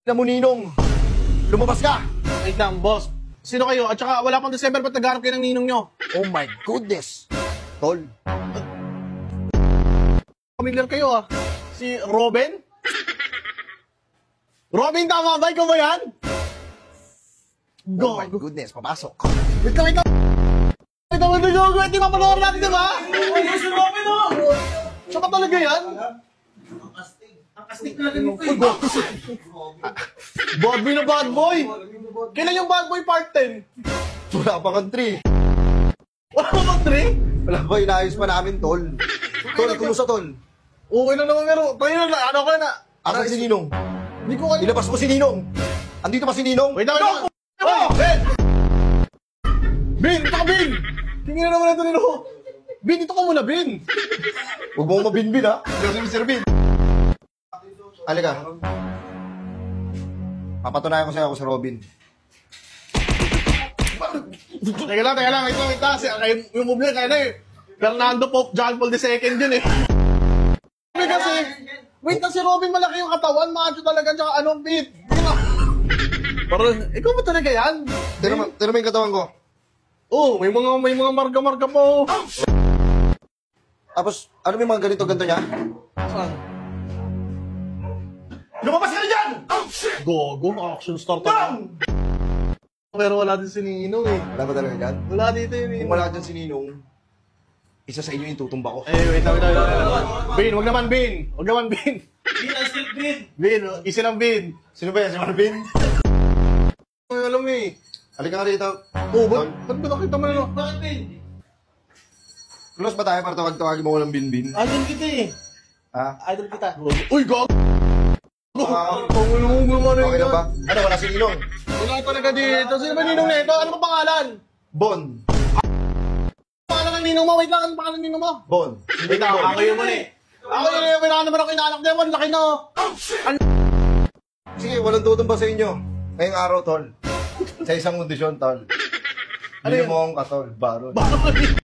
na mo, Ninong. Lumabas ka! Wait lang, boss. Sino kayo? At saka wala pang December, ba't nagharap kayo ng ninong nyo? Oh my goodness! Tol, Familiar kayo ah. Si Robin? Robin, tama ba? Ikaw ba yan? oh my goodness, papasok. Wait lang, wait lang. Wait lang, wait lang. Wait lang, mapanood natin, di ba? Si Robin, oh! Siya ka talaga yan? Ang kastig na rin ito, eh. Bad boy na bad boy! Kailan yung bad boy part 10? Wala pa kang 3. Wala ba mag 3? Wala ba, inaayos pa namin, Tol. Tol, kumusta, Tol? Okay lang naman, pero tayo na, ano ka na? Asan si Ninong? Hindi ko kayo. Ilabas mo si Ninong! Andito pa si Ninong? Wait lang, wait lang. Oh, Ben! Ben, ito ka, Ben! Tingin na naman ito nilo. Ben, ito ka muna, Ben! Huwag mo mabinbin, ha? Hindi si Sir Bin. Halika. Papatunayan ko sa'yo ako si Robin. Teka lang, wait lang. Yung move niya, kaya na eh. Fernando Pope John Paul II yun eh. Kasi, wait lang, si Robin malaki yung katawan, macho talaga, tsaka anong beat. Parang, ikaw ba talaga yan? Tira mo yung katawan ko. Oh, may mga marga-marga po. Tapos, ano may mga ganito-ganto niya? Saan? Lumabas ka na dyan! Gogo, action star talaga. Pero wala din si Ninong eh. Wala ba talaga dyan? Wala dito yun eh. Kung wala dyan si Ninong, isa sa inyo yung tutumba ko. Eh, wait lang. Bin, wag naman, Bin. Wag naman, Bin. Bin, ang still Bin. Bin, isa lang, Bin. Sino ba yan? Si Marvin? Ay, alam mo eh. Halika nga dito. Oh, ba't ba nakita mo na no? Bakit Bin? Close ba tayo para tawag-tawagin mo ko ng bin-bin? Idol kita eh. Ha? Idol kita. Uy, gago! Ah, Pangulong mo naman okay na ba? Ano, wala si Ninong? Wala talaga dito. Sino ba ninong nito? Ano ba pangalan? Bon. Pangalan ng ninong mo? Wait lang, ano pangalan ng ninong mo? Bon. Wait lang, ako yun man eh. Ako yun eh, wala naman ako inaanak niya. Laki na. Sige, walang tutumba sa inyo. Ngayong araw, Tol. Sa isang kondisyon, Tol. Ano Bili yun? mo akong katol, baron.